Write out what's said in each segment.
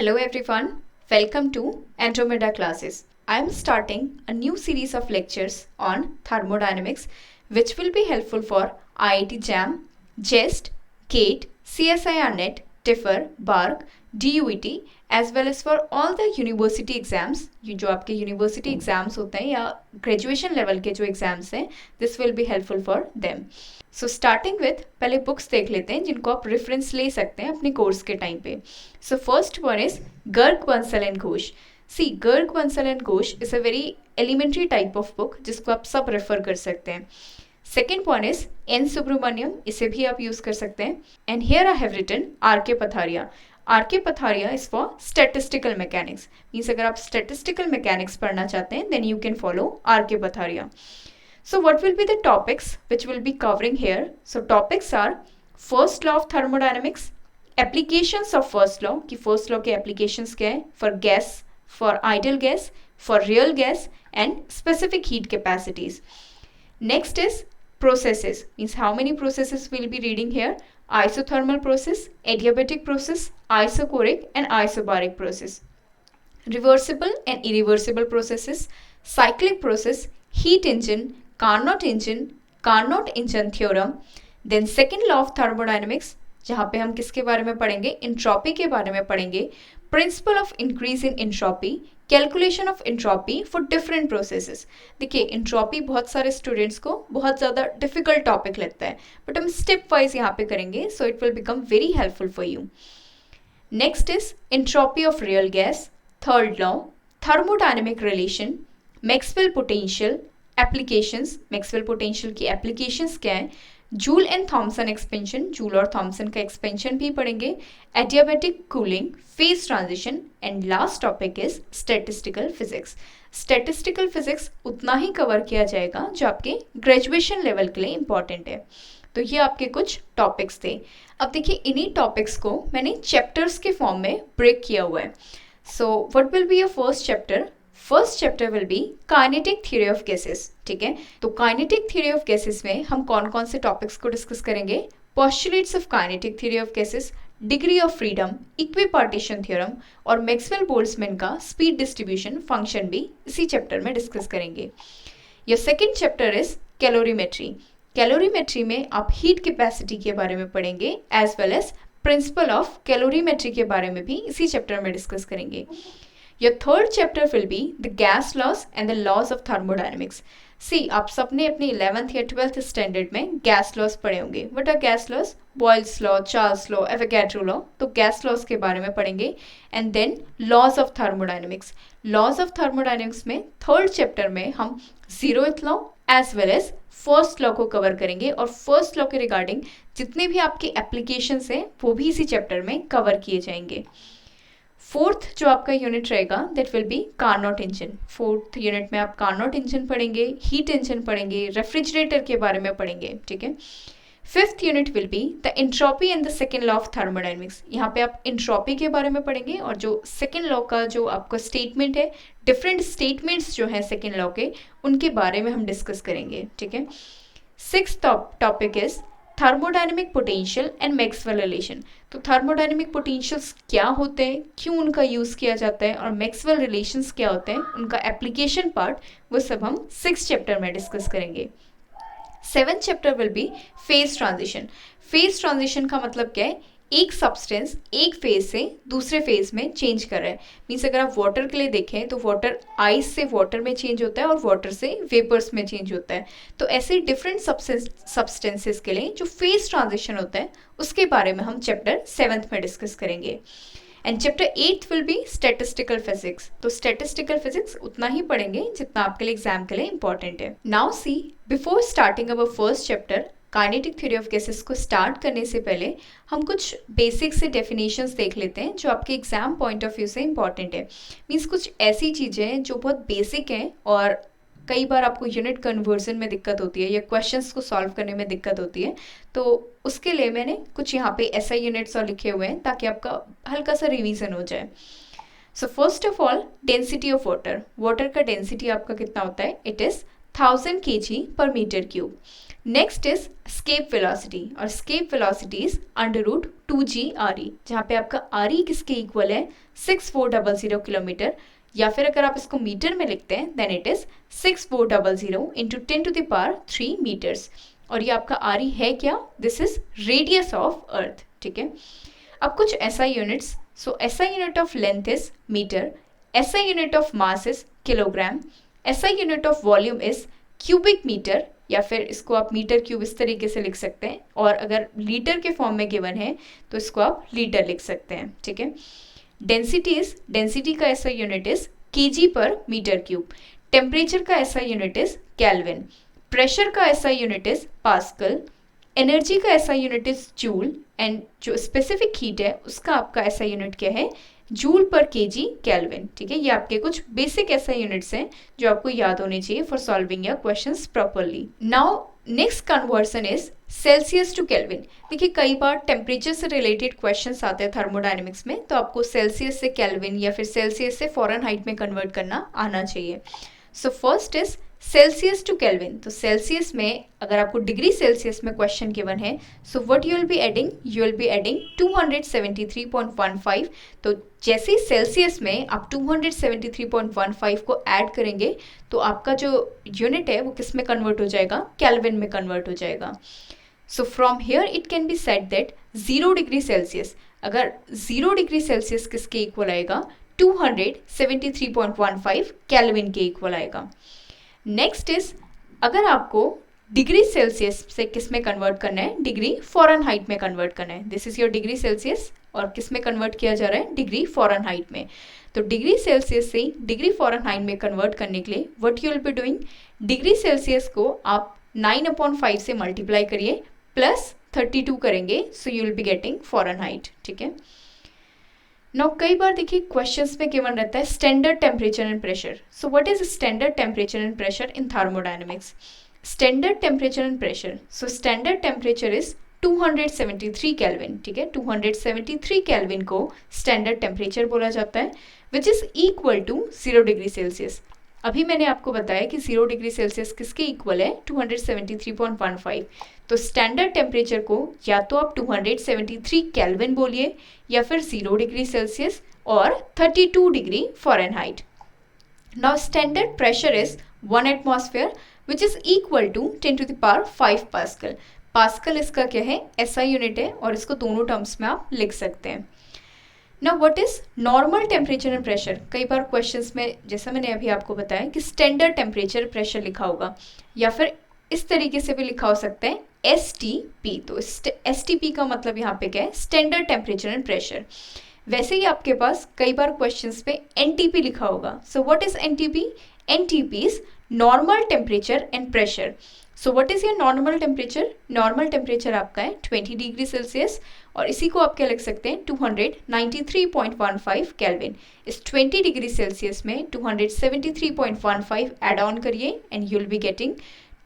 Hello everyone, welcome to Andromeda classes. I am starting a new series of lectures on thermodynamics which will be helpful for IIT JAM, JEST, GATE, CSIR NET, TIFR, BARC, DUET as well as for all the university exams. ये जो आपके university exams होते हैं या graduation level के जो exams हैं, this will be helpful for them. So starting with पहले बुक्स देख लेते हैं जिनको आप रेफरेंस ले सकते हैं अपने कोर्स के टाइम पे. So first one is Garg Bansal and Ghosh. See Garg Bansal and Ghosh is a very elementary type of book जिसको आप सब रेफर कर सकते हैं. Second one is N Subrahmanyam, इसे भी आप यूज कर सकते हैं. And here I have written R K Pathria. R K Pathria is for statistical mechanics. Means अगर आप स्टैटिस्टिकल मैकेनिक्स पढ़ना चाहते हैं then you can follow are K Patharia. So what will be the topics which we'll be covering here? So topics are first law of thermodynamics, applications of first law कि first law के applications क्या है for gas, for ideal gas, for real gas and specific heat capacities. Next is processes, means how many processes we'll be reading here? Isothermal process, adiabatic process, isochoric and isobaric process. Reversible and irreversible processes, cyclic process, heat engine, Carnot engine theorem. Then second law of thermodynamics जहाँ पे हम किसके बारे में पढ़ेंगे, entropy के बारे में पढ़ेंगे. Principle of increase in entropy, calculation of entropy for different processes. देखिए इंट्रॉपी बहुत सारे स्टूडेंट्स को बहुत ज़्यादा डिफिकल्ट टॉपिक लगता है बट हम स्टेप वाइज यहाँ पे करेंगे so it will become very helpful for you. Next is entropy of real gas. Third law thermodynamic relation, Maxwell potential, applications, Maxwell potential की एप्लीकेशंस क्या है, Joule and Thomson expansion, Joule और Thomson का expansion भी पढ़ेंगे, adiabatic cooling, phase transition and last topic is statistical physics. Statistical physics उतना ही cover किया जाएगा जो आपके ग्रेजुएशन लेवल के लिए इंपॉर्टेंट है. तो ये आपके कुछ टॉपिक्स थे. अब देखिए इन्हीं टॉपिक्स को मैंने चैप्टर्स के फॉर्म में ब्रेक किया हुआ है. So what will be your first chapter? First chapter will be kinetic theory of gases. ठीक है, तो काइनेटिक थ्योरी ऑफ गैसेस में हम कौन कौन से टॉपिक्स को डिस्कस करेंगे? Postulates of kinetic theory of gases, degree of freedom, equipartition theorem और मैक्सवेल बोल्ट्जमैन का स्पीड डिस्ट्रीब्यूशन फंक्शन भी इसी चैप्टर में डिस्कस करेंगे. Your second chapter is calorimetry. Calorimetry में आप हीट कैपेसिटी के बारे में पढ़ेंगे as well as principle of calorimetry के बारे में भी इसी चैप्टर में डिस्कस करेंगे. Your third chapter will be the gas laws and the laws of thermodynamics. See, आप सबने अपने 11th या 12th स्टैंडर्ड में गैस लॉज पढ़े होंगे. What are gas laws? Boyle's law, Charles law, Avogadro law. तो गैस लॉज के बारे में पढ़ेंगे. And then laws of thermodynamics. Laws of thermodynamics में थर्ड चैप्टर में हम zeroth law as well as first law को कवर करेंगे और फर्स्ट लॉ के रिगार्डिंग जितने भी आपके एप्लीकेशंस हैं वो भी इसी चैप्टर में कवर किए जाएंगे. फोर्थ जो आपका यूनिट रहेगा that will B Carnot engine. Fourth unit में आप कार्नोट इंजन पढ़ेंगे, हीट इंजन पढ़ेंगे, रेफ्रिजरेटर के बारे में पढ़ेंगे. ठीक है. Fifth unit will be the entropy and the second law of thermodynamics. यहाँ पे आप इंट्रॉपी के बारे में पढ़ेंगे और जो सेकेंड लॉ का जो आपका स्टेटमेंट है, डिफरेंट स्टेटमेंट्स जो हैं सेकेंड लॉ के, उनके बारे में हम डिस्कस करेंगे. ठीक है. Sixth topic is thermodynamic potential and Maxwell relation. तो थर्मोडायनेमिक पोटेंशियल्स क्या होते हैं, क्यों उनका यूज़ किया जाता है और मैक्सवेल रिलेशंस क्या होते हैं, उनका एप्लीकेशन पार्ट, वो सब हम सिक्स चैप्टर में डिस्कस करेंगे. Seventh chapter will be phase transition. Phase transition का मतलब क्या है? एक सब्सटेंस एक फेज से दूसरे फेज में चेंज कर रहा है. मीन्स अगर आप वाटर के लिए देखें तो वाटर आइस से वाटर में चेंज होता है और वाटर से वेपर्स में चेंज होता है. तो ऐसे डिफरेंट सब्सटेंसेस के लिए जो फेज ट्रांजिशन होता है उसके बारे में हम चैप्टर सेवेंथ में डिस्कस करेंगे. And chapter eighth will be statistical physics. तो स्टैटिस्टिकल फिजिक्स उतना ही पढ़ेंगे जितना आपके लिए एग्जाम के लिए इंपॉर्टेंट है. Now C, before starting our first chapter kinetic theory of gases को स्टार्ट करने से पहले हम कुछ बेसिक से डेफिनेशंस देख लेते हैं जो आपके एग्जाम पॉइंट ऑफ व्यू से इंपॉर्टेंट है. मीन्स कुछ ऐसी चीज़ें हैं जो बहुत बेसिक हैं और कई बार आपको यूनिट कन्वर्जन में दिक्कत होती है या क्वेश्चंस को सॉल्व करने में दिक्कत होती है. तो उसके लिए मैंने कुछ यहाँ पे ऐसा यूनिट्स और लिखे हुए हैं ताकि आपका हल्का सा रिवीजन हो जाए. So first of all density of water. Water का डेंसिटी आपका कितना होता है? It is 1000 kg per meter cube. Next is escape velocity, और स्केप वेलोसिटी इज √2g_re, जहाँ पे आपका re किसके इक्वल है 6400 किलोमीटर, या फिर अगर आप इसको मीटर में लिखते हैं then it is 6400 into 10⁻³ metres. और ये आपका re है क्या, this is radius of earth, ठीक है। अब कुछ SI units, so SI unit of length is metre, SI unit of mass is kilogram, SI unit of volume is cubic metre, या फिर इसको आप मीटर क्यूब इस तरीके से लिख सकते हैं, और अगर लीटर के फॉर्म में गिवन है तो इसको आप लीटर लिख सकते हैं, ठीक है। डेंसिटी का SI यूनिट इज kg पर मीटर क्यूब, टेम्परेचर का SI unit is kelvin, pressure का SI unit is pascal, energy का SI unit is joule, and जो स्पेसिफिक हीट है उसका आपका SI यूनिट क्या है, जूल पर kg केल्विन, ठीक है। ये आपके कुछ बेसिक SI यूनिट्स हैं जो आपको याद होने चाहिए for solving your questions properly. Now next conversion is Celsius to kelvin. देखिए कई बार टेम्परेचर से रिलेटेड क्वेश्चंस आते हैं थर्मोडायनेमिक्स में, तो आपको सेल्सियस से केल्विन या फिर सेल्सियस से फ़ारेनहाइट में कन्वर्ट करना आना चाहिए। So first is Celsius to kelvin. तो सेल्सियस में अगर आपको डिग्री सेल्सियस में क्वेश्चन गिवन है, so what you will be adding, you will be adding 273.15। तो जैसे ही सेल्सियस में आप 273.15 को ऐड करेंगे तो आपका जो यूनिट है वो किस में कन्वर्ट हो जाएगा, केल्विन में कन्वर्ट हो जाएगा। So from here it can be said that 0 degree Celsius, अगर 0 डिग्री सेल्सियस किसके इक्वल आएगा, 273.15 केल्विन के इक्वल आएगा। नेक्स्ट इज अगर आपको डिग्री सेल्सियस से किस में कन्वर्ट करना है, डिग्री फ़ारेनहाइट में कन्वर्ट करना है। This is your degree Celsius, और किस में कन्वर्ट किया जा रहा है, डिग्री फ़ारेनहाइट में। तो डिग्री सेल्सियस से डिग्री फ़ारेनहाइट में कन्वर्ट करने के लिए what you will be doing, degree Celsius को आप 9/5 से मल्टीप्लाई करिए प्लस 32 करेंगे, so you will be getting Fahrenheit, ठीक है। नाउ कई बार देखिए क्वेश्चंस में गिवन रहता है standard temperature and pressure. So what is standard temperature and pressure in thermodynamics. Standard temperature and pressure, so standard temperature is 273 kelvin, ठीक है। 273 kelvin को स्टैंडर्ड टेम्परेचर बोला जाता है, which is equal to 0 degree Celsius. अभी मैंने आपको बताया कि 0 डिग्री सेल्सियस किसके इक्वल है, 273.15। तो स्टैंडर्ड टेम्परेचर को या तो आप 273 केल्विन बोलिए, या फिर 0 डिग्री सेल्सियस और 32 degree Fahrenheit. Now standard pressure is 1 atmosphere which is equal to 10⁵ pascal. Pascal इसका क्या है, SI यूनिट है, और इसको दोनों टर्म्स में आप लिख सकते हैं। Now what is normal temperature and pressure. कई बार क्वेश्चंस में जैसा मैंने अभी आपको बताया कि स्टैंडर्ड टेम्परेचर प्रेशर लिखा होगा, या फिर इस तरीके से भी लिखा हो सकता है STP। तो STP का मतलब यहाँ पे क्या है, स्टैंडर्ड टेम्परेचर एंड प्रेशर। वैसे ही आपके पास कई बार क्वेश्चंस पे NTP लिखा होगा। सो what is NTP, NTP is normal temperature and pressure. So what is your normal temperature, normal temperature आपका है 20 डिग्री सेल्सियस, और इसी को आप क्या लिख सकते हैं, 293.15 केल्विन। इस 20 डिग्री सेल्सियस में 273.15 एड ऑन करिए and you will be getting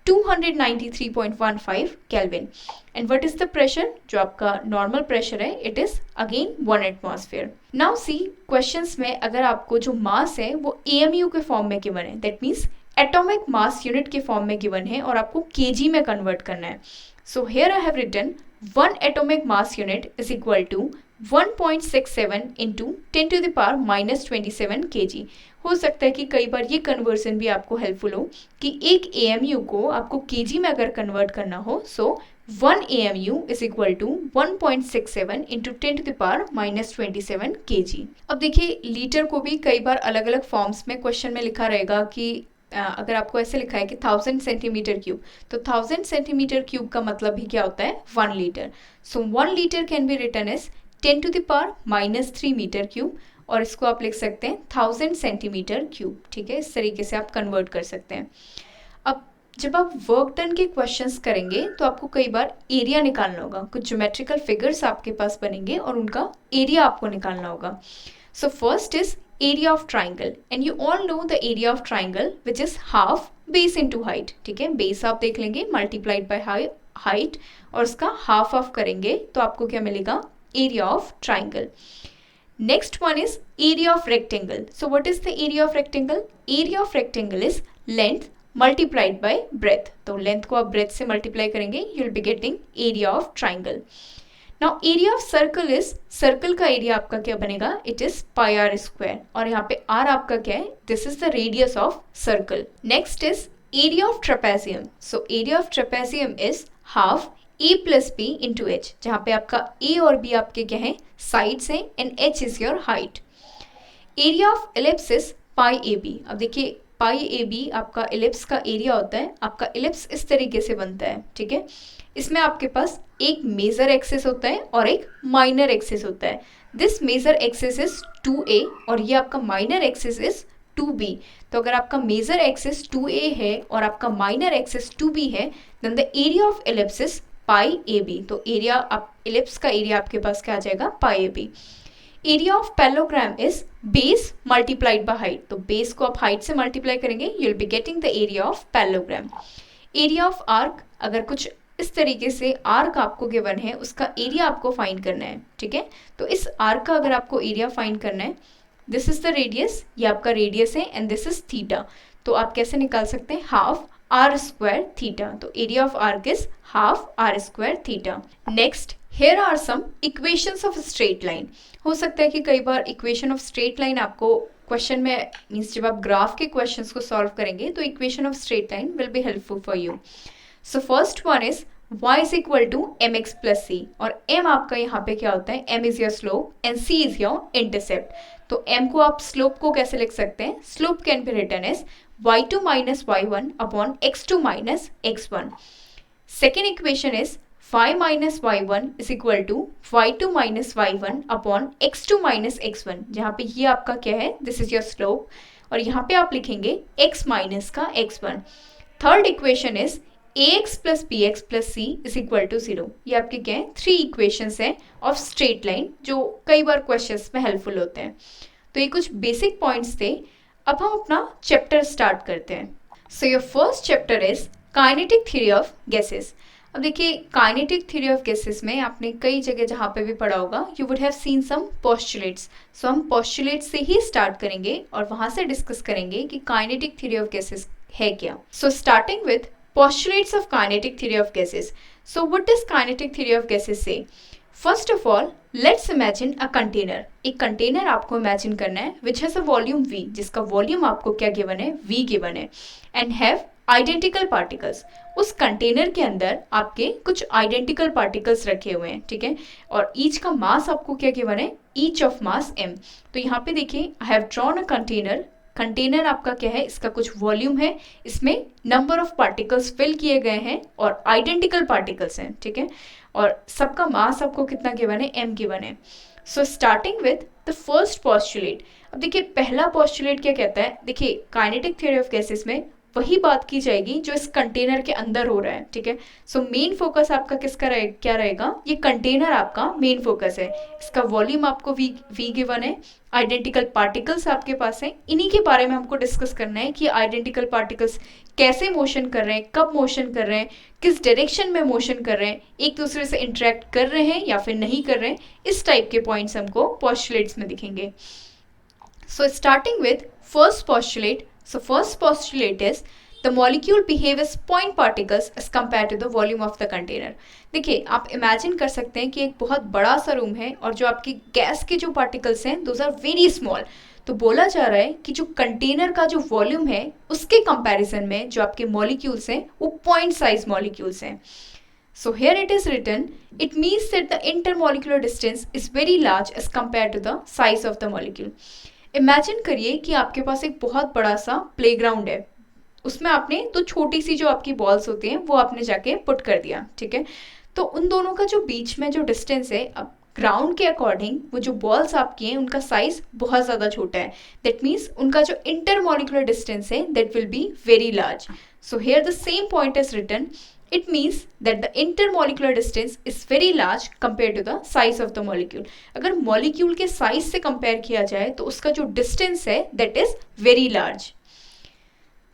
293.15 kelvin. And what is the pressure, जो आपका नॉर्मल प्रेशर है, it is again 1 atmosphere. Now see questions में अगर आपको जो मास है वो AMU के फॉर्म में गिवन है, that means atomic mass unit के फॉर्म में गिवन है, और आपको kg में कन्वर्ट करना है। So here I have written 1 atomic mass unit is equal to 1.67 into 10⁻⁻27 kg। हो सकता है कि कई बार ये कन्वर्सन भी आपको हेल्पफुल हो कि एक AMU को आपको kg में अगर कन्वर्ट करना हो, सो 1 AMU is equal to 1.67 into 10⁻⁻27 kg। अब देखिए लीटर को भी कई बार अलग अलग फॉर्म्स में क्वेश्चन में लिखा रहेगा कि अगर आपको ऐसे लिखा है कि 1000 सेंटीमीटर क्यूब, तो 1000 सेंटीमीटर क्यूब का मतलब भी क्या होता है, 1 litre. So 1 litre can be written as 10⁻³ metre cube, और इसको आप लिख सकते हैं 1000 सेंटीमीटर क्यूब, ठीक है। इस तरीके से आप कन्वर्ट कर सकते हैं। अब जब आप वर्क डन के क्वेश्चंस करेंगे तो आपको कई बार एरिया निकालना होगा, कुछ ज्योमेट्रिकल फिगर्स आपके पास बनेंगे और उनका एरिया आपको निकालना होगा। सो first is area of triangle, and you all know the area of triangle which is half base into height, ठीक है। base आप देख लेंगे multiplied by height, और उसका half ऑफ करेंगे तो आपको क्या मिलेगा, area of triangle। next one is area of rectangle। so what is the area of rectangle, area of rectangle is length multiplied by breadth. तो लेंथ को आप ब्रेथ से मल्टीप्लाई करेंगे, you will be getting area of triangle. Now area of circle is, circle का area आपका क्या बनेगा, it is pi r square, और यहाँ पे आर आपका क्या है, this is the radius of circle. Next is area of trapezium. So area of trapezium is half a plus b into h, जहाँ पे आपका ए और बी आपके क्या है, साइड्स हैं, and h is your height. Area of ellipse is pi a b. अब देखिए पाई ए बी आपका एलिप्स का एरिया होता है। आपका एलिप्स इस तरीके से बनता है, ठीक है। इसमें आपके पास एक मेजर एक्सिस होता है और एक माइनर एक्सिस होता है। This major axis is 2a और ये आपका माइनर एक्सिस इज 2b। तो अगर आपका मेजर एक्सिस 2a है और आपका माइनर एक्सिस 2b है, then the area of ellipse is pi a b. तो एरिया आप एलिप्स का एरिया आपके पास क्या आ जाएगा, pi a b. Area of parallelogram is base multiplied by height. तो बेस को आप हाइट से मल्टीप्लाई करेंगे, you will be getting the area of parallelogram. Area of arc, अगर कुछ इस तरीके से आर्क आपको गिवन है, उसका एरिया आपको फाइंड करना है, ठीक है। तो इस आर्क का अगर आपको एरिया फाइंड करना है, दिस इज द रेडियस, ये आपका रेडियस है, एंड दिस इज थीटा। तो आप कैसे निकाल सकते हैं, हाफ आर स्क्वायर थीटा। तो area of arc is half r square theta. Next, here are some equations of straight line. हो सकता है कि कई बार इक्वेशन ऑफ स्ट्रेट लाइन आपको क्वेश्चन में, मीन्स जब आप ग्राफ के क्वेश्चंस को सॉल्व करेंगे तो equation of straight line will be helpful for you. So first one is y is equal to mx plus c, और m आपका यहाँ पे क्या होता है, m is your slope and c is your intercept। तो m को आप slope को कैसे लिख सकते हैं, slope can be written as y2 minus y1 upon x2 minus x1। Second equation is y minus y1 is equal to y2 minus y1 upon x2 minus x1, जहाँ पे ये आपका क्या है, this is your slope, और यहाँ पे आप लिखेंगे x minus का x1। Third equation is ax plus bx plus c is equal to 0। ये आपके क्या है, 3 इक्वेशंस हैं ऑफ स्ट्रेट लाइन जो कई बार क्वेश्चंस में हेल्पफुल होते हैं। तो ये कुछ बेसिक पॉइंट्स थे। अब हम अपना चैप्टर स्टार्ट करते हैं। So your first chapter is kinetic theory of gases. अब देखिए काइनेटिक थ्योरी ऑफ गैसेस में आपने कई जगह जहाँ पे भी पढ़ा होगा, you would have seen some postulates. So हम पोस्टुलेट्स से ही स्टार्ट करेंगे और वहाँ से डिस्कस करेंगे कि काइनेटिक थ्योरी ऑफ गैसेस है क्या। So starting with postulates of kinetic theory of gases. So what does kinetic theory of gases say? First of all, let's imagine a container. एक container आपको imagine करना है which has a volume V, जिसका volume आपको क्या given है, V given है, and have identical particles। उस कंटेनर के अंदर आपके कुछ identical particles रखे हुए हैं, ठीक है, और each का mass आपको क्या given है, each of mass m। तो यहाँ पे देखिए I have drawn a container। Container आपका क्या है, इसका कुछ वॉल्यूम है, इसमें नंबर ऑफ पार्टिकल्स फिल किए गए हैं और आइडेंटिकल पार्टिकल्स हैं, ठीक है, और सबका मास आपको कितना गिवन है, m गिवन है। So starting with the first postulate. अब देखिए पहला पोस्टुलेट क्या कहता है, देखिए काइनेटिक थ्योरी ऑफ गैसेस में वही बात की जाएगी जो इस कंटेनर के अंदर हो रहा है, ठीक है। सो मेन फोकस आपका किसका क्या रहेगा, ये कंटेनर आपका मेन फोकस है। इसका वॉल्यूम आपको v गिवन है, आइडेंटिकल पार्टिकल्स आपके पास हैं, इन्हीं के बारे में हमको डिस्कस करना है कि आइडेंटिकल पार्टिकल्स कैसे मोशन कर रहे हैं, कब मोशन कर रहे हैं, किस डायरेक्शन में मोशन कर रहे हैं, एक दूसरे से इंटरेक्ट कर रहे हैं या फिर नहीं कर रहे हैं, इस टाइप के पॉइंट्स हमको पोस्टुलेट्स में दिखेंगे। So starting with first postulate. So first postulate is the molecule behave as point particles as compared to the volume of the container। देखिए आप इमेजिन कर सकते हैं कि एक बहुत बड़ा सा रूम है और जो आपकी गैस के जो पार्टिकल्स हैं दोज आर वेरी स्मॉल। तो बोला जा रहा है कि जो कंटेनर का जो वॉल्यूम है उसके कंपैरिजन में जो आपके मॉलिक्यूल्स हैं वो पॉइंट साइज मॉलिक्यूल्स हैं। So here it is written, it means that the intermolecular distance is very large as compared to the size of the molecule। Imagine करिए कि आपके पास एक बहुत बड़ा सा प्लेग्राउंड है, उसमें आपने तो छोटी सी जो आपकी बॉल्स होती हैं वो आपने जाके पुट कर दिया, ठीक है। तो उन दोनों का जो बीच में जो डिस्टेंस है, अब ग्राउंड के अकॉर्डिंग वो जो बॉल्स आपकी हैं उनका साइज बहुत ज़्यादा छोटा है। दैट मीन्स उनका जो इंटरमॉलिकुलर डिस्टेंस है that will be very large. So here the same point is written, it means that the intermolecular distance is very large compared to the size of the molecule। अगर molecule के size से compare किया जाए तो उसका जो distance है that is very large।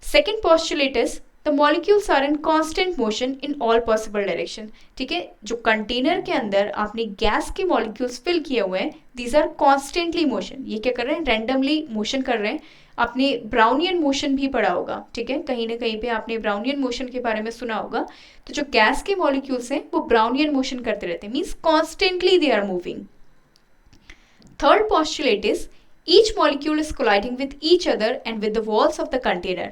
Second postulate is the molecules are in constant motion in all possible direction. ठीक है, जो कंटेनर के अंदर आपने गैस के मॉलिक्यूल्स फिल किए हुए हैं, दीज आर कॉन्स्टेंटली मोशन। ये क्या कर रहे हैं, रैंडमली मोशन कर रहे हैं। आपने ब्राउनियन मोशन भी पढ़ा होगा, ठीक है, कहीं ना कहीं पे आपने ब्राउनियन मोशन के बारे में सुना होगा। तो जो गैस के मॉलिक्यूल्स हैं वो ब्राउनियन मोशन करते रहते हैं, means constantly they are moving. Third postulate is each molecule is colliding with each other and with the walls of the container.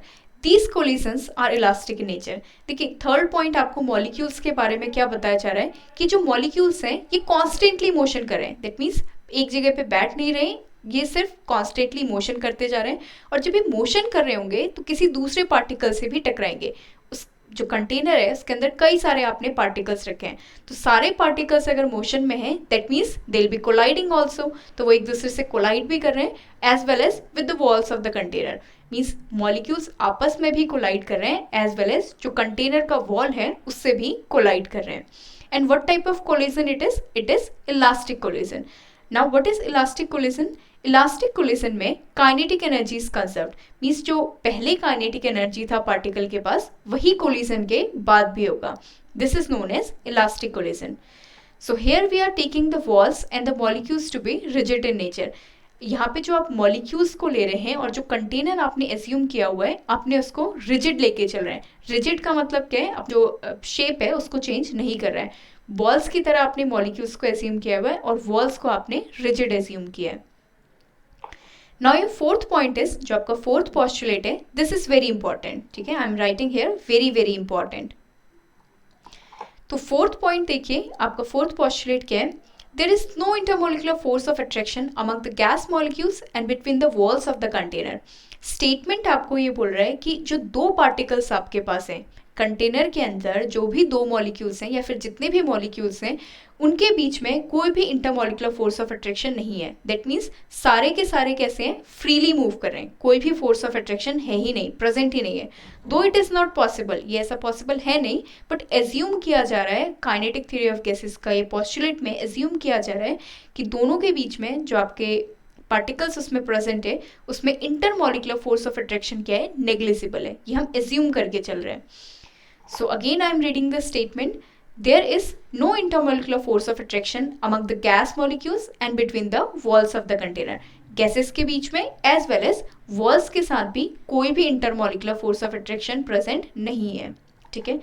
These collisions are elastic in nature. देखिए, third point आपको molecules के बारे में क्या बताया जा रहा है कि जो मॉलिक्यूल्स हैं ये कॉन्स्टेंटली मोशन कर रहे हैं। दैट मीन्स एक जगह पे बैठ नहीं रहे, ये सिर्फ कॉन्स्टेंटली मोशन करते जा रहे हैं, और जब ये मोशन कर रहे होंगे तो किसी दूसरे पार्टिकल से भी टकराएंगे। उस जो कंटेनर है उसके अंदर कई सारे आपने पार्टिकल्स रखे हैं, तो सारे पार्टिकल्स अगर मोशन में हैं that means they will be colliding also. तो वो एक दूसरे से कोलाइड भी कर रहे हैं as well as with the walls of the container. Means molecules आपस में भी कोलाइड कर रहे हैं एज वेल एज जो कंटेनर का वॉल है उससे भी कोलाइड कर रहे हैं। And what type of collision it is elastic collision. Now what is elastic collision? Elastic collision में kinetic energy is conserved, means जो पहले काइनेटिक एनर्जी था पार्टिकल के पास वही कोलिजन के बाद भी होगा। This is known as elastic collision. So here we are taking the walls and the molecules to be rigid in nature. यहाँ पे जो आप मॉलिक्यूल्स को ले रहे हैं और जो कंटेनर आपने एज्यूम किया हुआ है आपने उसको रिजिड लेके चल रहे हैं। रिजिड का मतलब क्या है, अब जो शेप है उसको चेंज नहीं कर रहा है। बॉल्स की तरह आपने मॉलिक्यूल्स को एज्यूम किया हुआ है और वॉल्स को आपने रिजिड एज्यूम किया है। Now your fourth point is, जो आपका फोर्थ पॉस्टुलेट है, दिस इज वेरी इंपॉर्टेंट। ठीक है, I am writing here very very important. तो फोर्थ पॉइंट देखिए, आपका फोर्थ पॉस्टुलेट क्या है? There is no intermolecular force of attraction among the gas molecules and between the walls of the container. Statement आपको ये बोल रहा है कि जो दो पार्टिकल्स आपके पास हैं कंटेनर के अंदर, जो भी दो मॉलिक्यूल्स हैं या फिर जितने भी मॉलिक्यूल्स हैं उनके बीच में कोई भी इंटरमोलिकुलर फोर्स ऑफ अट्रैक्शन नहीं है। दैट मीन्स सारे के सारे कैसे हैं, फ्रीली मूव कर रहे हैं, कोई भी फोर्स ऑफ अट्रैक्शन है ही नहीं, प्रेजेंट ही नहीं है। दो इट इज नॉट पॉसिबल, ये ऐसा पॉसिबल है नहीं, बट एज्यूम किया जा रहा है, काइनेटिक थ्योरी ऑफ गैसेस का ये पॉस्टुलेट में एज्यूम किया जा रहा है कि दोनों के बीच में जो आपके पार्टिकल्स उसमें प्रेजेंट है उसमें इंटरमोलिकुलर फोर्स ऑफ अट्रैक्शन क्या है, नेग्लिजिबल है। ये हम एज्यूम करके चल रहे हैं। So again I am reading the statement. There is no intermolecular force of attraction among the gas molecules and between the walls of the container. Gases के बीच में एज वेल एज वॉल्स के साथ भी कोई भी intermolecular force of attraction present नहीं है। ठीक है,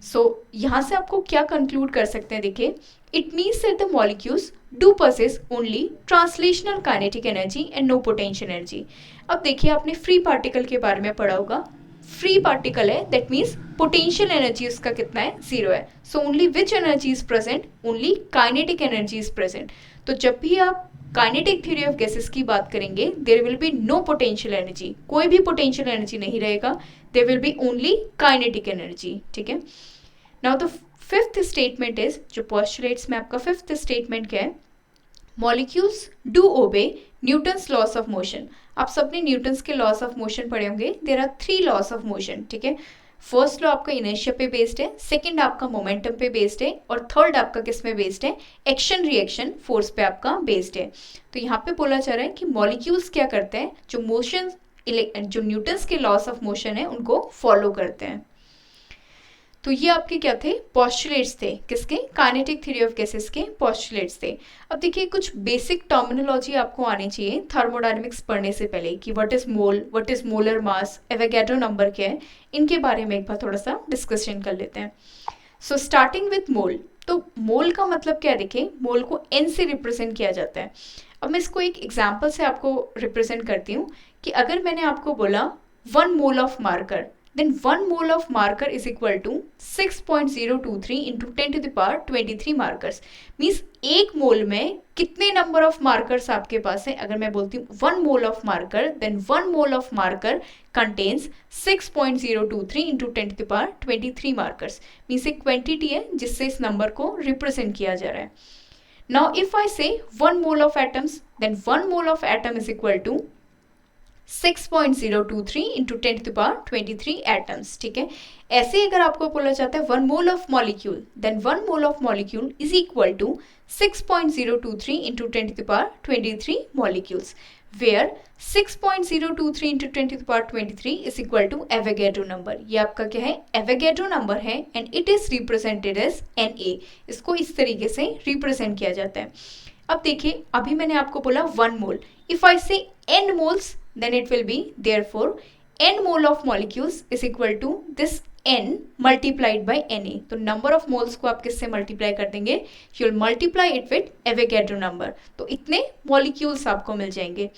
सो यहाँ से आपको क्या कंक्लूड कर सकते हैं, देखिए, it means that the molecules do possess only translational kinetic energy and no potential energy. अब देखिए, आपने फ्री पार्टिकल के बारे में पढ़ा होगा, फ्री पार्टिकल है दैट मीन्स पोटेंशियल एनर्जी उसका कितना है, 0 है। So only which energy is present, only kinetic energy is present. तो जब भी आप काइनेटिक थ्योरी ऑफ गैसेस की बात करेंगे there will be no potential energy, कोई भी पोटेंशियल एनर्जी नहीं रहेगा, there will be only kinetic energy. ठीक है, now the fifth statement is, जो पोस्टुलेट्स में आपका फिफ्थ स्टेटमेंट क्या है, molecules do obey Newton's laws of motion. आप सबने न्यूटन्स के लॉस ऑफ मोशन पढ़े होंगे। There are 3 laws of motion. ठीक है, फर्स्ट लॉ आपका इनर्शिया पे बेस्ड है, सेकंड आपका मोमेंटम पे बेस्ड है, और थर्ड आपका किस में बेस्ड है, एक्शन रिएक्शन फोर्स पे आपका बेस्ड है। तो यहाँ पे बोला जा रहा है कि मॉलिक्यूल्स क्या करते हैं, जो मोशन, जो न्यूटन्स के लॉस ऑफ मोशन है उनको फॉलो करते हैं। तो ये आपके क्या थे, पोस्टुलेट्स थे, किसके, काइनेटिक थ्योरी ऑफ गैसेस के पोस्टुलेट्स थे। अब देखिए, कुछ बेसिक टर्मिनोलॉजी आपको आनी चाहिए थर्मोडायनेमिक्स पढ़ने से पहले कि what is mole, what is molar mass, Avogadro number क्या है, इनके बारे में एक बार थोड़ा सा डिस्कशन कर लेते हैं। सो स्टार्टिंग विथ मोल, तो मोल का मतलब क्या है, देखिए, मोल को n से रिप्रेजेंट किया जाता है। अब मैं इसको एक एग्जाम्पल से आपको रिप्रेजेंट करती हूँ कि अगर मैंने आपको बोला 1 mole of marker, then 1 mole of marker is equal to 6.023 into 10 to the power 23 markers. Means एक मोल में कितने नंबर ऑफ मार्कर्स आपके पास है। अगर मैं बोलती हूँ 1 mole of marker, then 1 mole of marker contains 6.023 into 10 to the power 23 markers. Means एक क्वांटिटी है जिससे इस नंबर को रिप्रेजेंट किया जा रहा है। Now if I say 1 mole of atoms, then 1 mole of atom is equal to 6.023 into 10 to the power 23 atoms. ठीक है, ऐसे अगर आपको बोला जाता है 1 mole of molecule, then 1 mole of molecule is equal to 6.023 into 10 to the power 23 molecules. Where 6.023 into 10 to the power 23 is equal to Avogadro number. ये आपका क्या है, एवोगैड्रो नंबर है and it is represented as Na। इसको इस तरीके से represent किया जाता है। अब देखिए, अभी मैंने आपको बोला 1 मोल, if I say n moles then it will be therefore n mole of molecules is equal to this n multiplied by Na। तो नंबर ऑफ मोल्स को आप किससे मल्टीप्लाई कर देंगे, you will multiply it with Avogadro number, तो इतने molecules आपको मिल जाएंगे।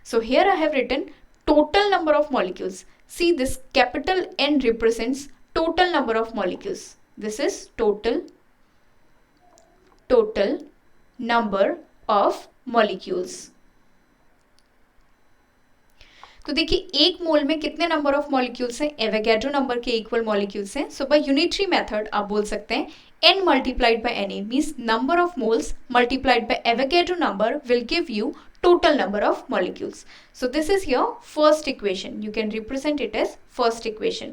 So here I have written total number of molecules. See, this capital N represents total number of molecules. This is total number of molecules. तो देखिए, एक मोल में कितने नंबर ऑफ मॉलिक्यूल्स हैं, एवोगैड्रो नंबर के इक्वल मॉलिक्यूल्स हैं। सो bye unitary method आप बोल सकते हैं n multiplied by Na means number of moles multiplied by Avogadro number will give you total number of molecules. So this is your first equation. You can represent it as first equation.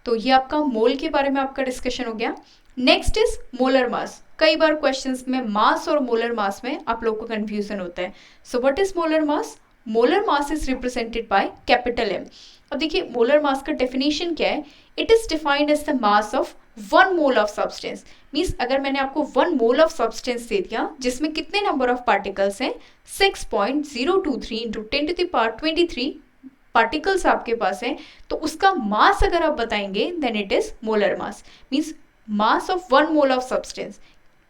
तो ये आपका मोल के बारे में आपका discussion हो गया। Next is molar मास। कई बार क्वेश्चंस में मास और मोलर मास में आप लोग को कंफ्यूजन होता है। So what is molar mass? Molar mass is represented by capital M। अब देखिए, मोलर मास का डेफिनेशन क्या है, it is defined as the mass of 1 mole of substance. Means अगर मैंने आपको 1 मोल ऑफ सब्सटेंस दे दिया जिसमें कितने नंबर ऑफ पार्टिकल्स हैं, 6.023 into 10 to the power 23 particles आपके पास हैं, तो उसका मास अगर आप बताएंगे then it is molar mass. Means mass of 1 mole of substance,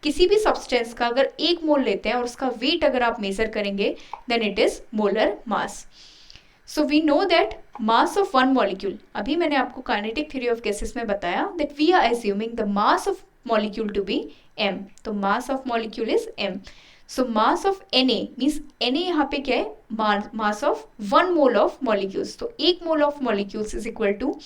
किसी भी सब्सटेंस का अगर 1 मोल लेते हैं और उसका वेट अगर आप मेजर करेंगे then it is molar mass. So we know that mass of 1 molecule, अभी मैंने आपको काइनेटिक थ्योरी ऑफ गैसेस में बताया that we are assuming the mass of molecule to be m। तो mass of molecule is m। सो mass of Na means Na यहाँ पे क्या है, mass of 1 mole of molecules. तो 1 mole of molecules is equal to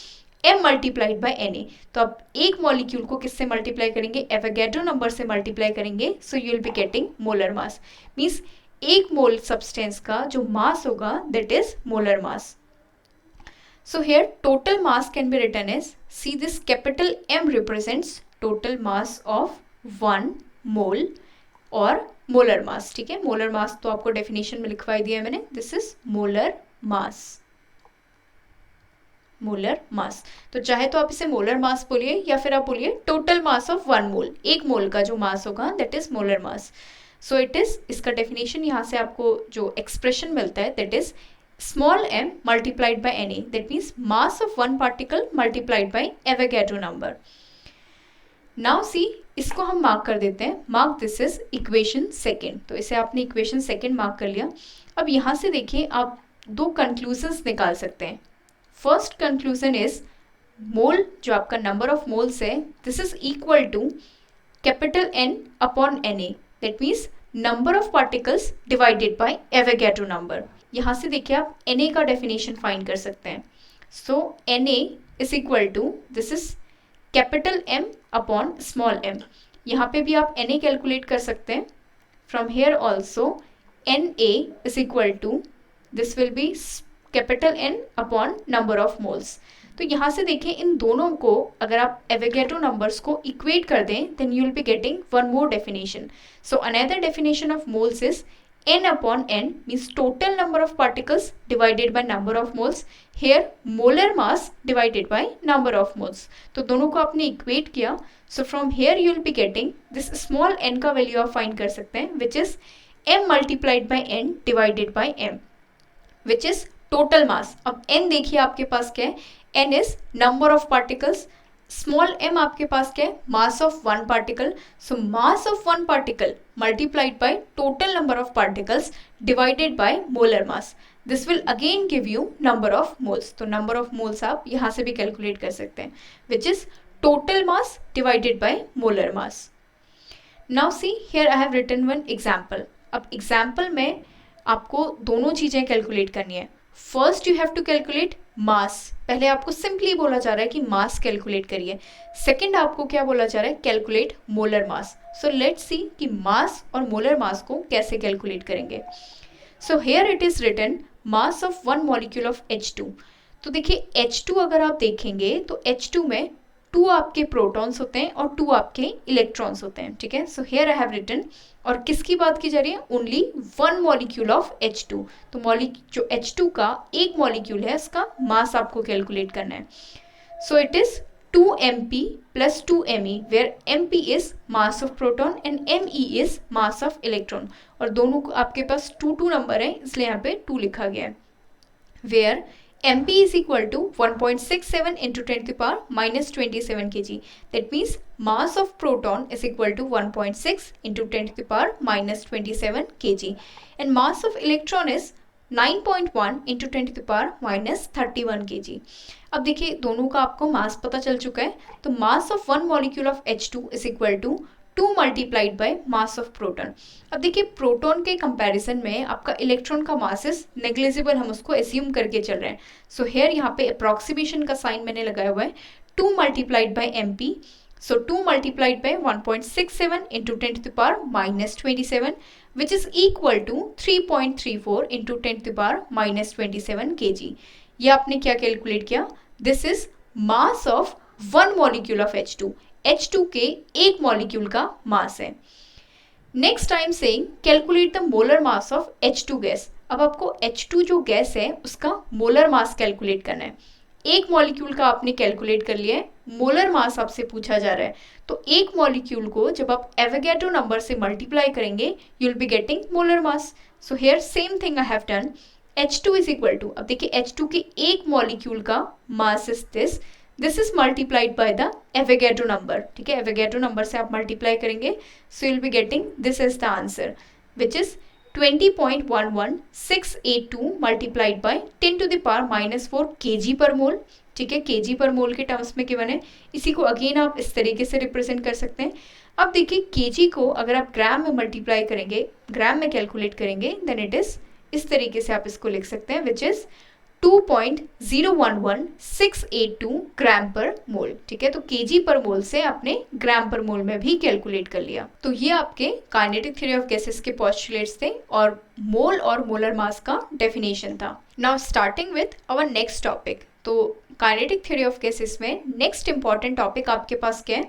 m multiplied by Na। तो आप एक मॉलिक्यूल को किससे मल्टीप्लाई करेंगे, एवोगैड्रो नंबर से मल्टीप्लाई करेंगे, so you will be getting molar mass. Means एक मोल सब्सटेंस का जो मास होगा that is molar mass. So here total mass can be written as, see this capital M represents total mass of 1 mole और molar मास। ठीक है, molar mass तो आपको definition में लिखवाई दिया है मैंने, this is molar mass. Molar मास, तो चाहे तो आप इसे मोलर मास बोलिए या फिर आप बोलिए टोटल मास ऑफ 1 मोल, एक मोल का जो मास होगा that is molar mass. So it is, इसका डेफिनेशन यहाँ से आपको जो एक्सप्रेशन मिलता है that is small m multiplied by Na, that means mass of 1 particle multiplied by Avogadro number. Now see, इसको हम मार्क कर देते हैं, mark this is equation second. तो इसे आपने इक्वेशन सेकेंड मार्क कर लिया। अब यहाँ से देखिए, आप 2 कंक्लूजन्स निकाल सकते हैं। फर्स्ट कंक्लूजन इज मोल, जो आपका नंबर ऑफ मोल्स है, this is equal to capital N upon Na, that means number of particles divided by Avogadro number. यहाँ से देखिए आप Na का डेफिनेशन फाइंड कर सकते हैं। So Na is equal to, this is capital M upon small m। यहाँ पे भी आप Na कैलकुलेट कर सकते हैं। From here also Na is equal to, this will be capital N upon number of moles. तो यहाँ से देखिए, इन दोनों को अगर आप एवोगैड्रो नंबर्स को इक्वेट कर दें then you will be getting one more definition. So another definition of moles is n upon n means total number of particles divided by number of moles, here molar mass divided by number of moles। तो दोनों को आपने equate किया, so from here you will be getting this small n का value आप find कर सकते हैं which is m multiplied by n divided by m which is total mass। अब n देखिए आपके पास क्या है, n is number of particles, small m आपके पास क्या है, mass of 1 particle. So mass of 1 particle multiplied by total number of particles divided by molar mass, this will again give you number of moles. तो number of moles आप यहाँ से भी calculate कर सकते हैं which is total mass divided by molar mass. Now see here I have written one example. अब example में आपको दोनों चीज़ें कैलकुलेट करनी है। First you have to calculate mass, पहले आपको सिंपली बोला जा रहा है कि मास कैलकुलेट करिए। सेकंड आपको क्या बोला जा रहा है, calculate molar mass. So let's see कि मास और मोलर मास को कैसे कैलकुलेट करेंगे। So here it is written mass of 1 molecule of H2। तो देखिए H2 अगर आप देखेंगे तो H2 में 2 आपके प्रोटॉन्स होते हैं और 2 आपके इलेक्ट्रॉन्स होते हैं, ठीक है। So here I have written, और किसकी बात की जा रही है, ओनली 1 मॉलिक्यूल ऑफ H2। तो जो H2 का एक मॉलिक्यूल है उसका मास आपको कैलकुलेट करना है। सो it is 2mp plus 2me, where mp is mass of proton and me is mass of electron। और दोनों आपके पास 2 नंबर है, इसलिए यहाँ पे 2 लिखा गया है। where mp is equal to 1.67 into 10 to the power minus 27 kg। That means mass of proton is equal to 1.6 into 10 to the power minus 27 kg, and mass of electron is 9.1 into 10 to the power minus 31 kg। अब देखिए दोनों का आपको मास पता चल चुका है, तो mass of 1 molecule of H2 is equal to 2 multiplied by mass of proton. अब देखिए प्रोटॉन के कंपैरिजन में आपका इलेक्ट्रॉन का मास इज नेग्लिजिबल, हम उसको एज्यूम करके चल रहे हैं। सो हेयर यहाँ पे अप्रॉक्सीमेशन का साइन मैंने लगाया हुआ है, 2 multiplied by mp। So 2 multiplied by 1.67 into 10 to the power minus 27, which is equal to 3.34 into 10 to the power minus 27 kg। ये आपने क्या कैलकुलेट किया, this is mass of 1 molecule of H2। H2 के एक मॉलिक्यूल का मास है। Next I am saying calculate the molar mass of H2 gas. अब आपको H2 जो गैस है उसका मोलर मास कैलकुलेट करना है। एक मॉलिक्यूल का आपने कैलकुलेट कर लिया है, मोलर मास आपसे पूछा जा रहा है, तो एक मॉलिक्यूल को जब आप एवोगैड्रो नंबर से मल्टीप्लाई करेंगे you will be getting molar mass. So here same thing I have done, H2 is equal to, अब देखिए H2 के एक मॉलिक्यूल का mass is this is multiplied by the Avogadro number, ठीक है। Avogadro number से आप मल्टीप्लाई करेंगे, so you will be getting this is the answer, which is 20.11682 multiplied by 10 to the power minus 4 kg पर मोल, ठीक है। kg पर मोल के टर्म्स में गिवन है, इसी को अगेन आप इस तरीके से रिप्रेजेंट कर सकते हैं। अब देखिए kg को अगर आप ग्राम में मल्टीप्लाई करेंगे, ग्राम में कैलकुलेट करेंगे, देन इट इज इस तरीके से आप इसको लिख सकते हैं, विच इज 2.011682 ग्राम पर मोल, ठीक है। तो केजी पर मोल से आपने ग्राम पर मोल में भी कैलकुलेट कर लिया। तो ये आपके काइनेटिक थ्योरी ऑफ गैसेस के पोस्टुलेट्स थे और मोल और मोलर मास का डेफिनेशन था। Now starting with our next topic, तो काइनेटिक थ्योरी ऑफ गैसेस में नेक्स्ट इंपॉर्टेंट टॉपिक आपके पास क्या है,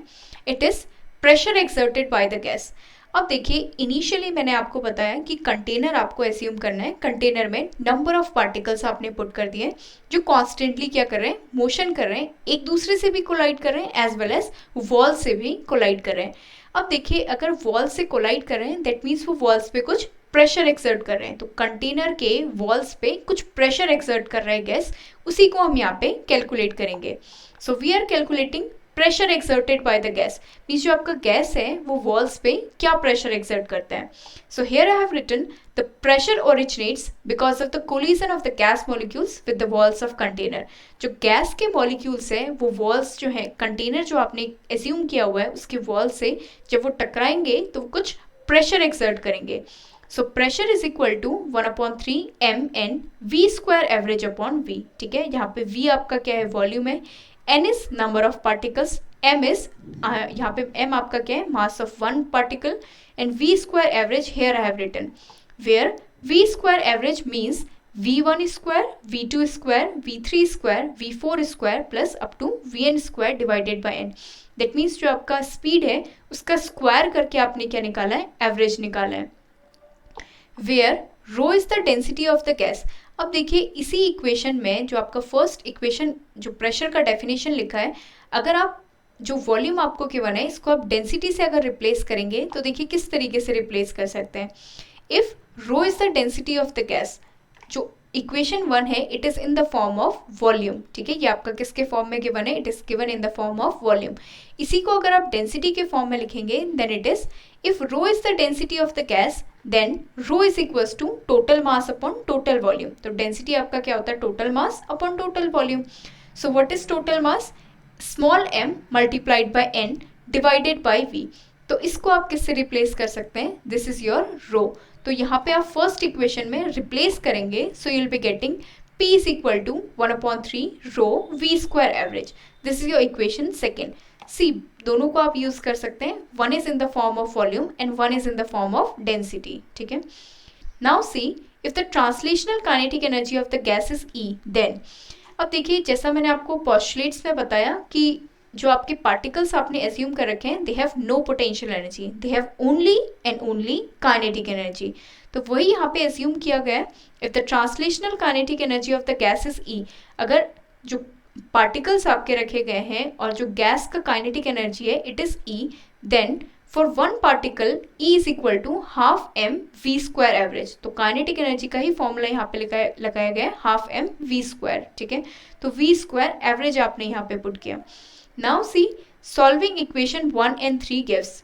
it is pressure exerted by the gas. अब देखिए इनिशियली मैंने आपको बताया कि कंटेनर आपको एज्यूम करना है, कंटेनर में नंबर ऑफ पार्टिकल्स आपने पुट कर दिए जो कॉन्स्टेंटली क्या कर रहे हैं, मोशन कर रहे हैं, एक दूसरे से भी कोलाइड कर रहे हैं एज वेल एज वॉल से भी कोलाइड कर रहे हैं। अब देखिए अगर वॉल से कोलाइड कर रहे हैं दैट मीन्स वो वॉल्स पे कुछ प्रेशर एक्सर्ट कर रहे हैं, तो कंटेनर के वॉल्स पे कुछ प्रेशर एक्सर्ट कर रहा है गैस, उसी को हम यहाँ पे कैलकुलेट करेंगे। So we are calculating pressure exerted by the gas, means जो आपका गैस है वो वॉल्स पे क्या प्रेशर एक्सर्ट करता है। So here I have written the pressure originates because of the collision of the gas molecules with the walls of container. जो gas के मॉलिक्यूल्स है वो वॉल्स जो है, कंटेनर जो आपने एज्यूम किया हुआ है उसके वॉल से जब वो टकराएंगे तो कुछ प्रेशर एक्सर्ट करेंगे। So pressure is equal to 1/3 mn v square average upon v, ठीक है। यहाँ पे v आपका क्या है, वॉल्यूम है, n is number of particles, m is यहाँ पे m आपका क्या है, mass of one particle, and v square average here I have written, where v square average means v1 square, v2 square, v3 square, v4 square plus up to vn square divided by n। that means जो आपका speed है उसका square करके आपने क्या निकाला है, average निकाला है। where rho is the density of the gas। अब देखिए इसी इक्वेशन में जो आपका फर्स्ट इक्वेशन जो प्रेशर का डेफिनेशन लिखा है, अगर आप जो वॉल्यूम आपको गिवन है इसको आप डेंसिटी से अगर रिप्लेस करेंगे तो देखिए किस तरीके से रिप्लेस कर सकते हैं। If rho is the density of the gas, जो इक्वेशन 1 है it is in the form of volume, ठीक है। ये आपका किसके फॉर्म में गिवन है, it is given in the form of volume. इसी को अगर आप डेंसिटी के फॉर्म में लिखेंगे then it is if rho is the density of the gas then rho is equals to total mass upon total volume. तो density आपका क्या होता है, total mass upon total volume. So what is total mass, small m multiplied bye n divided by v। तो इसको आप किससे replace कर सकते हैं, दिस इज योर रो। तो यहाँ पे आप फर्स्ट इक्वेशन में रिप्लेस करेंगे, so you will be getting p is equal to 1/3 rho v square average. This is your equation second. See दोनों को आप यूज कर सकते हैं, one is in the form of volume and one is in the form of density, ठीक है। Now see if the translational kinetic energy of the gas is E, then अब देखिए जैसा मैंने आपको पोस्टुलेट्स में बताया कि जो आपके पार्टिकल्स आपने एज्यूम कर रखे हैं, they have no potential energy, they have only and only kinetic energy. तो वही यहाँ पे एज्यूम किया गया है, if the translational kinetic energy of the gas is E, अगर जो पार्टिकल्स आपके रखे गए हैं और जो गैस का काइनेटिक एनर्जी है it is E, then for one particle E is equal to half M V square average. तो काइनेटिक एनर्जी का ही फॉर्मूला यहाँ पे लगाया गया है हाफ एम वी स्क्वायर, ठीक है। तो वी स्क्वायर एवरेज आपने यहाँ पे पुट किया। Now see solving equation 1 and 3 gives.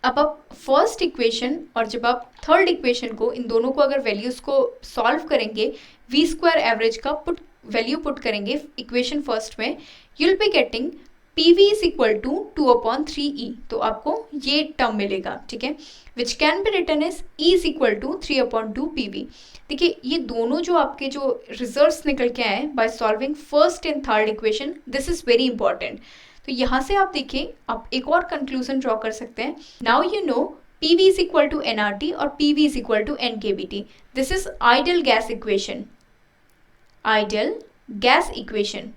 अब आप फर्स्ट इक्वेशन और जब आप थर्ड इक्वेशन को, इन दोनों को अगर वैल्यूज को सॉल्व करेंगे, वी स्क्वायर एवरेज का वैल्यू पुट करेंगे इक्वेशन फर्स्ट में, you will be getting P V is equal to 2/3e। तो आपको ये टर्म मिलेगा, ठीक है, which can be written as E is equal to 3/2 PV। देखिए ये दोनों जो आपके जो रिजल्ट्स निकल के आए by solving first and third equation, this is very important. तो यहाँ से आप देखिए, आप एक और कंक्लूजन ड्रॉ कर सकते हैं। Now you know P V is equal to NRT और P V is equal to NKBT। This is ideal gas equation, ideal gas equation,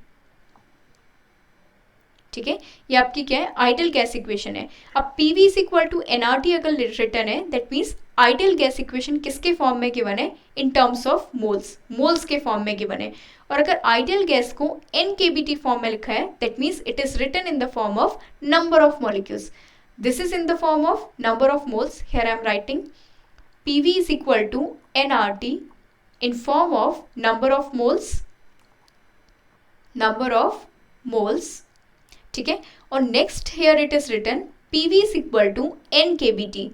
ठीक है। ये आपकी क्या है, आइडियल गैस इक्वेशन है। अब P V is equal to NRT अगर रिटर्न है, that means ideal gas equation किसके फॉर्म में गिवन है, in terms of moles, moles के फॉर्म में गिवन है। और अगर आइडियल गैस को NKBT फॉर्म में लिखा है, that means it is written in the form of number of molecules. This is in the form of number of moles. Here I am writing PV is equal to NRT in form of number of moles, number of moles, ठीक है। और next here it is written PV is equal to NKBT।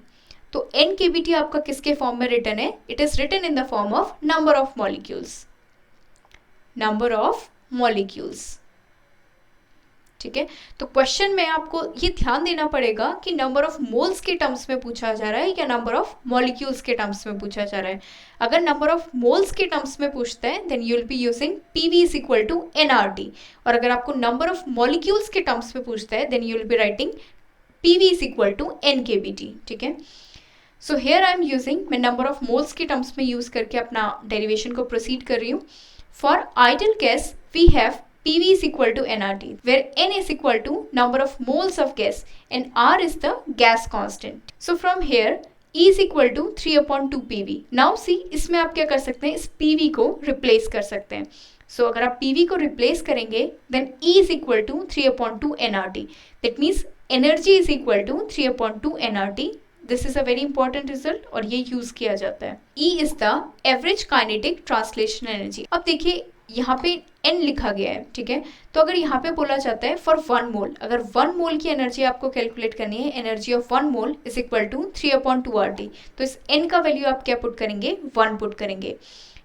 तो NKBT आपका किसके form में written है, it is written in the form of number of molecules, number of molecules, ठीक है। तो क्वेश्चन में आपको ये ध्यान देना पड़ेगा कि नंबर ऑफ मोल्स के टर्म्स में पूछा जा रहा है या नंबर ऑफ मॉलिक्यूल्स के टर्म्स में पूछा जा रहा है। अगर नंबर ऑफ मोल्स के टर्म्स में पूछता है then you will be using PV is equal to NRT, और अगर आपको नंबर ऑफ मॉलिक्यूल्स के टर्म्स में पूछता है then you will be writing PV is equal to NKBT, ठीक है। So here I am using, मैं नंबर ऑफ मोल्स के टर्म्स में यूज करके अपना डेरिवेशन को प्रोसीड कर रही हूँ। For ideal gas we have PV is equal to NRT, where N is equal to number of moles of gas and R is the gas constant. So from here E is equal to 3/2 PV. Now see, इसमें आप क्या कर सकते हैं, इस PV को replace कर सकते हैं। So अगर आप PV को रिप्लेस करेंगे then E is equal to 3/2 NRT. That means energy is equal to 3/2 NRT. This is a very important result और ये यूज किया जाता है। E is the average kinetic translation energy. अब देखिए यहाँ पे N लिखा गया है, ठीक है। तो अगर यहाँ पे बोला जाता है फॉर 1 मोल, अगर 1 मोल की एनर्जी आपको कैलकुलेट करनी है, energy of 1 mole is equal to 3/2 RT। तो इस N का वैल्यू आप क्या पुट करेंगे, 1 पुट करेंगे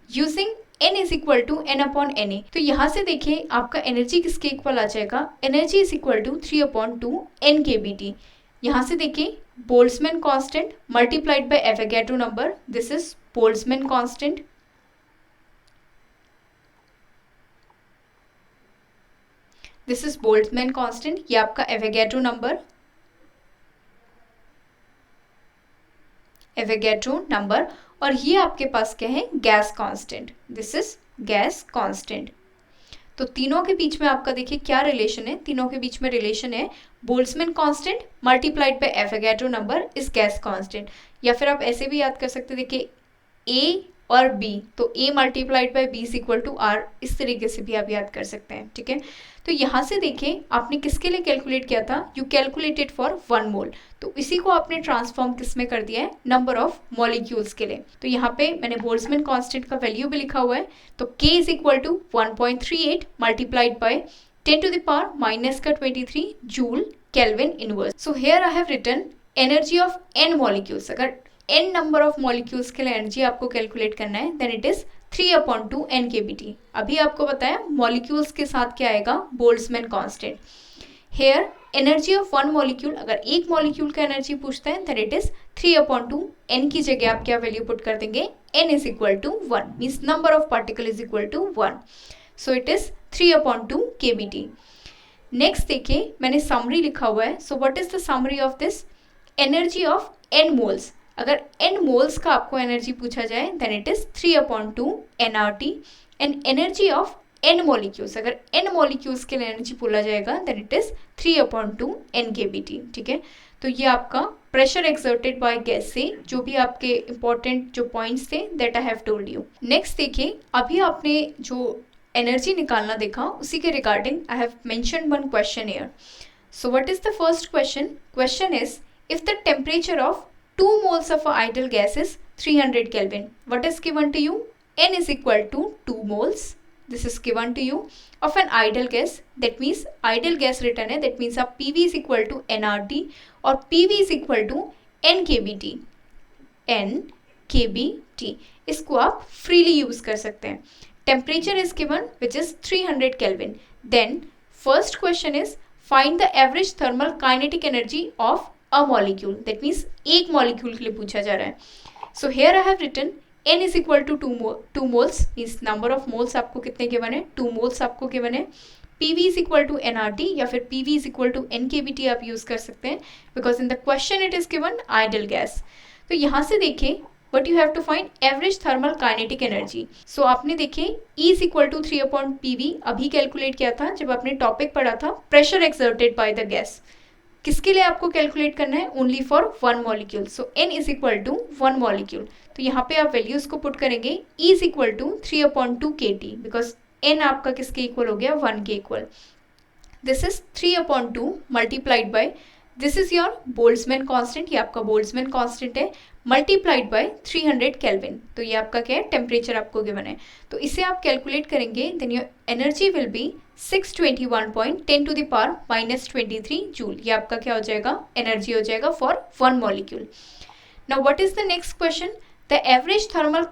using N is equal to N/NA। तो यहाँ से देखिए आपका एनर्जी किसके इक्वल आ जाएगा, energy is equal to 3/2 NKBT। यहाँ से देखिए Boltzmann constant multiplied by Avogadro number, this is Boltzmann constant, this is Boltzmann constant, ये आपका एवोगैड्रो नंबर, एवोगैड्रो नंबर, और ये आपके पास क्या है, gas constant, this is gas constant. तो तीनों के बीच में आपका देखिए क्या रिलेशन है, तीनों के बीच में रिलेशन है Boltzmann constant multiplied by Avogadro number is gas constant. या फिर आप ऐसे भी याद कर सकते हैं, देखिए A और B, तो A multiplied by B is equal to R, इस तरीके से भी आप याद कर सकते हैं, ठीक है। तो यहाँ से देखिए आपने किसके लिए कैलकुलेट किया था, यू कैलकुलेटेड फॉर 1 मोल, तो इसी को आपने ट्रांसफॉर्म किस में कर दिया है, नंबर ऑफ मॉलिक्यूल्स के लिए। तो यहाँ पे मैंने बोल्ट्जमैन कांस्टेंट का वैल्यू भी लिखा हुआ है, तो K is equal to 1.38 multiplied by 10⁻⁻23 joule kelvin inverse. So here I have written energy of N molecules. अगर N नंबर ऑफ मॉलिक्यूल्स के लिए एनर्जी आपको कैलकुलेट करना है देन इट इज 3/2 NKBT। अभी आपको बताया मॉलिक्यूल्स के साथ क्या आएगा, Boltzmann constant. Here energy of 1 molecule, अगर एक मॉलिक्यूल का एनर्जी पूछते हैं देन इट इज 3/2 N की जगह आप क्या वैल्यू पुट कर देंगे, N is equal to 1, means number of particle is equal to 1, so it is 3/2 KBT। Next देखिए मैंने समरी लिखा हुआ है, so what is the summary of this, energy of N moles. अगर N मोल्स का आपको एनर्जी पूछा जाए then it is 3/2 NRT, and energy of n molecules, अगर n मॉलिक्यूल्स के लिए एनर्जी बोला जाएगा देन इट इज 3/2 NkBT। ठीक है, तो ये आपका प्रेशर एक्सर्टेड बाय गैस से जो भी आपके इंपॉर्टेंट जो पॉइंट्स थे that I have told you. Next देखिए, अभी आपने जो एनर्जी निकालना देखा उसी के regarding I have mentioned one question here. So what is the first question? Question is if the temperature of 2 moles of ideal gas is 300 Kelvin, what is given to you? N is equal to 2 moles. This is given to you of an ideal gas. That means ideal gas written है, that means आप PV is equal to nRT और PV is equal to NkBT। NkBT इसको आप freely use कर सकते हैं। Temperature is given which is 300 Kelvin. Then first question is find the average thermal kinetic energy of a molecule, that means एक molecule के लिए पूछा जा रहा है। So here I have written n is equal to 2 moles, means number of moles आपको कितने given है? 2 moles आपको गिवन है। PV is equal to nRT या फिर PV is equal to NkBT आप यूज कर सकते हैं because in the question it is given ideal gas. तो यहाँ से देखिए but you have to find average thermal kinetic energy. So आपने देखिए E is equal to 3/PV अभी कैलकुलेट किया था जब आपने टॉपिक पढ़ा था pressure exerted by the gas. किसके लिए आपको कैलकुलेट करना है? Only for 1 molecule. So n is equal to 1 molecule. तो यहाँ पे आप वैल्यूज को पुट करेंगे E is equal to 3/2 kT because n आपका किसके इक्वल हो गया? 1 के equal. This is 3/2 multiplied by this is your Boltzmann constant, ये आपका बोल्ट्जमैन कांस्टेंट है, मल्टीप्लाइड बाय 300 केल्विन। तो ये आपका क्या है? टेम्परेचर आपको गिवन है। तो इसे आप कैलकुलेट करेंगे then your energy will be 621.10⁻⁻23 joule. ये आपका क्या हो जाएगा? एनर्जी हो जाएगा for 1 molecule. Now what is the next question? The average thermal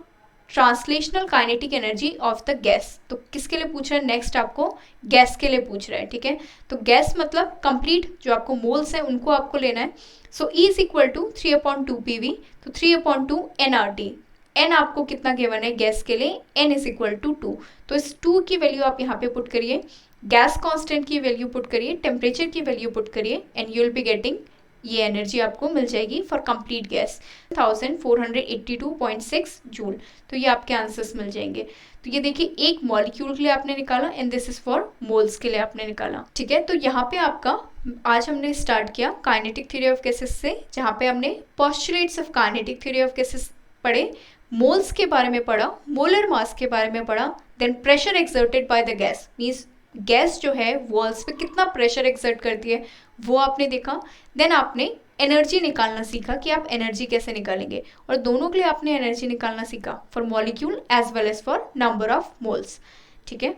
translational kinetic energy of the gas. तो किसके लिए पूछ रहा है? नेक्स्ट आपको गैस के लिए पूछ रहा है। ठीक है, तो गैस मतलब कंप्लीट जो आपको मोल्स है उनको आपको लेना है। So E is equal to 3/2 PV, तो 3/2 nRT। n आपको कितना गिवन है गैस के लिए? n is equal to 2। तो इस 2 की वैल्यू आप यहाँ पे पुट करिए, गैस कांस्टेंट की वैल्यू पुट करिए, टेम्परेचर की वैल्यू पुट करिए and you will be getting ये एनर्जी आपको मिल जाएगी फॉर कंप्लीट गैस 1482.6 जूल। तो ये आपके आंसर्स मिल जाएंगे। तो ये देखिए एक मॉलिक्यूल के लिए आपने निकाला and this is for moles के लिए आपने निकाला। ठीक है, तो यहाँ पे आपका आज हमने स्टार्ट किया काइनेटिक थ्योरी ऑफ गैसेस से, जहाँ पे हमने postulates of kinetic theory of gases पढ़े, मोल्स के बारे में पढ़ा, मोलर मास के बारे में पढ़ा, then pressure exerted by the gas, means gas जो है वॉल्स पे कितना प्रेशर एक्सर्ट करती है वो आपने देखा। देन आपने एनर्जी निकालना सीखा कि आप एनर्जी कैसे निकालेंगे, और दोनों के लिए आपने एनर्जी निकालना सीखा for molecule as well as for number of moles. ठीक है,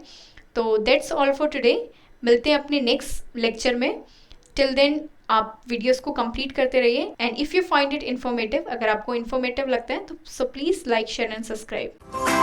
तो दैट्स ऑल फॉर टुडे। मिलते हैं अपने नेक्स्ट लेक्चर में। टिल देन आप वीडियोस को कंप्लीट करते रहिए and if you find it informative, अगर आपको इन्फॉर्मेटिव लगता है तो so please like share and subscribe.